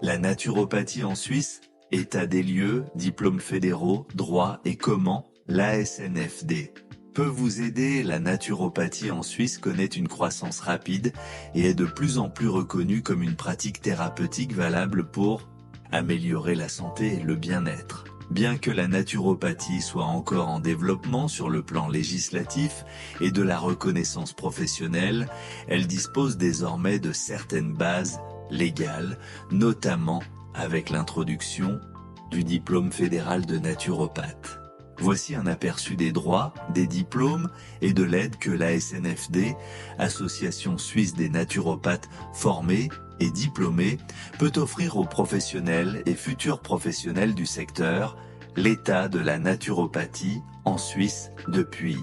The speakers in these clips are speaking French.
La naturopathie en Suisse, état des lieux, diplômes fédéraux, droit et comment, l'ASNFD peut vous aider. La naturopathie en Suisse connaît une croissance rapide et est de plus en plus reconnue comme une pratique thérapeutique valable pour améliorer la santé et le bien-être. Bien que la naturopathie soit encore en développement sur le plan législatif et de la reconnaissance professionnelle, elle dispose désormais de certaines bases légales, notamment avec l'introduction du diplôme fédéral de naturopathe. Voici un aperçu des droits, des diplômes et de l'aide que l'ASNFD, Association suisse des naturopathes formés et diplômés, peut offrir aux professionnels et futurs professionnels du secteur. L'état de la naturopathie en Suisse depuis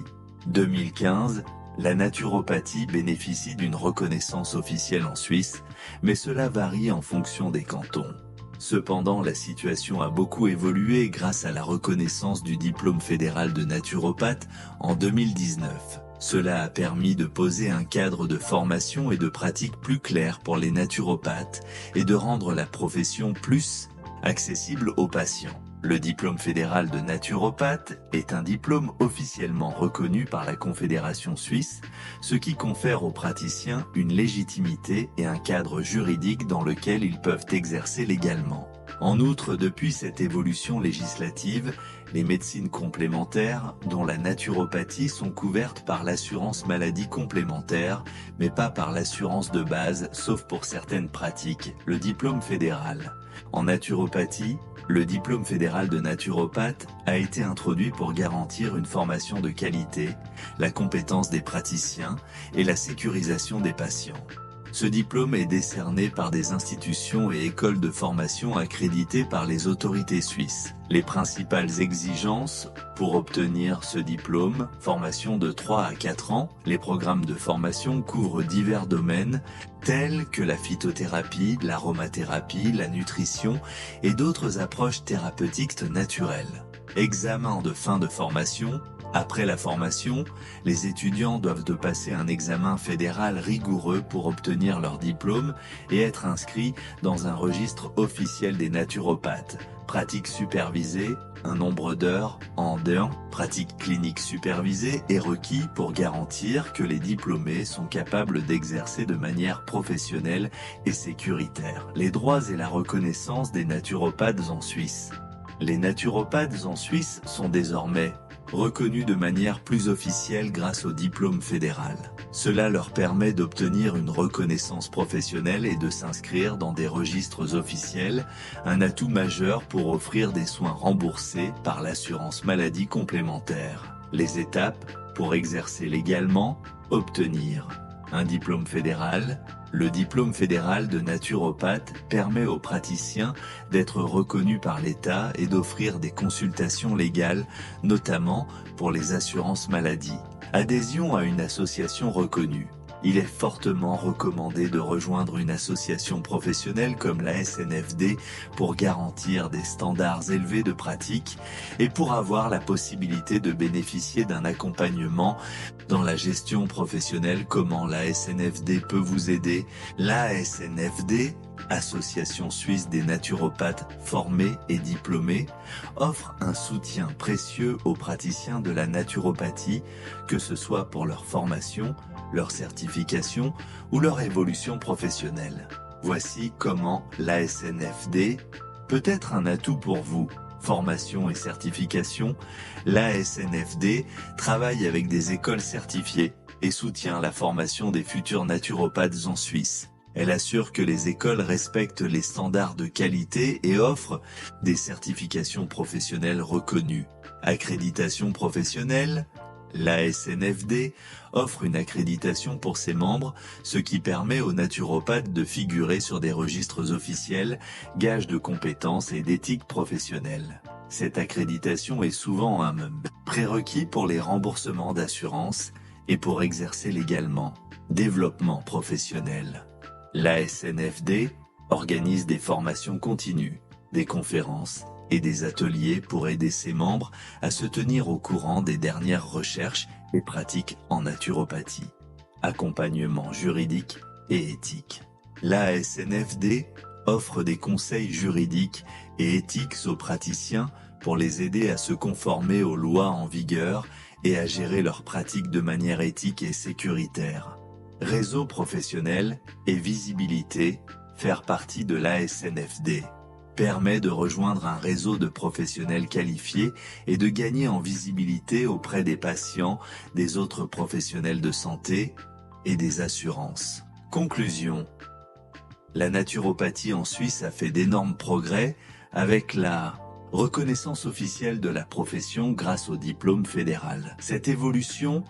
2015. La naturopathie bénéficie d'une reconnaissance officielle en Suisse, mais cela varie en fonction des cantons. Cependant, la situation a beaucoup évolué grâce à la reconnaissance du diplôme fédéral de naturopathe en 2019. Cela a permis de poser un cadre de formation et de pratique plus clair pour les naturopathes et de rendre la profession plus accessible aux patients. Le diplôme fédéral de naturopathe est un diplôme officiellement reconnu par la Confédération suisse, ce qui confère aux praticiens une légitimité et un cadre juridique dans lequel ils peuvent exercer légalement. En outre, depuis cette évolution législative, les médecines complémentaires, dont la naturopathie, sont couvertes par l'assurance maladie complémentaire, mais pas par l'assurance de base, sauf pour certaines pratiques. Le diplôme fédéral en naturopathie, le diplôme fédéral de naturopathe a été introduit pour garantir une formation de qualité, la compétence des praticiens et la sécurisation des patients. Ce diplôme est décerné par des institutions et écoles de formation accréditées par les autorités suisses. Les principales exigences pour obtenir ce diplôme: formation de 3 à 4 ans. Les programmes de formation couvrent divers domaines tels que la phytothérapie, l'aromathérapie, la nutrition et d'autres approches thérapeutiques naturelles. Examen de fin de formation. Après la formation, les étudiants doivent passer un examen fédéral rigoureux pour obtenir leur diplôme et être inscrits dans un registre officiel des naturopathes. Pratique supervisée, un nombre d'heures en heures, pratique clinique supervisée est requis pour garantir que les diplômés sont capables d'exercer de manière professionnelle et sécuritaire. Les droits et la reconnaissance des naturopathes en Suisse. Les naturopathes en Suisse sont désormais reconnus de manière plus officielle grâce au diplôme fédéral. Cela leur permet d'obtenir une reconnaissance professionnelle et de s'inscrire dans des registres officiels, un atout majeur pour offrir des soins remboursés par l'assurance maladie complémentaire. Les étapes pour exercer légalement: obtenir un diplôme fédéral. Le diplôme fédéral de naturopathe permet aux praticiens d'être reconnus par l'État et d'offrir des consultations légales, notamment pour les assurances maladie. Adhésion à une association reconnue. Il est fortement recommandé de rejoindre une association professionnelle comme la SNFD pour garantir des standards élevés de pratique et pour avoir la possibilité de bénéficier d'un accompagnement dans la gestion professionnelle. Comment la SNFD peut vous aider? La SNFD, Association suisse des naturopathes formés et diplômés, offre un soutien précieux aux praticiens de la naturopathie, que ce soit pour leur formation, leur certification ou leur évolution professionnelle. Voici comment l'ASNFD peut être un atout pour vous. Formation et certification. L'ASNFD travaille avec des écoles certifiées et soutient la formation des futurs naturopathes en Suisse. Elle assure que les écoles respectent les standards de qualité et offre des certifications professionnelles reconnues. Accréditation professionnelle. L'ASNFD offre une accréditation pour ses membres, ce qui permet aux naturopathes de figurer sur des registres officiels, gage de compétences et d'éthique professionnelle. Cette accréditation est souvent un prérequis pour les remboursements d'assurance et pour exercer légalement. Développement professionnel. L'ASNFD organise des formations continues, des conférences et des ateliers pour aider ses membres à se tenir au courant des dernières recherches et pratiques en naturopathie. Accompagnement juridique et éthique. L'ASNFD offre des conseils juridiques et éthiques aux praticiens pour les aider à se conformer aux lois en vigueur et à gérer leurs pratiques de manière éthique et sécuritaire. Réseau professionnel et visibilité, faire partie de l'ASNFD permet de rejoindre un réseau de professionnels qualifiés et de gagner en visibilité auprès des patients, des autres professionnels de santé et des assurances. Conclusion. La naturopathie en Suisse a fait d'énormes progrès avec la reconnaissance officielle de la profession grâce au diplôme fédéral. Cette évolution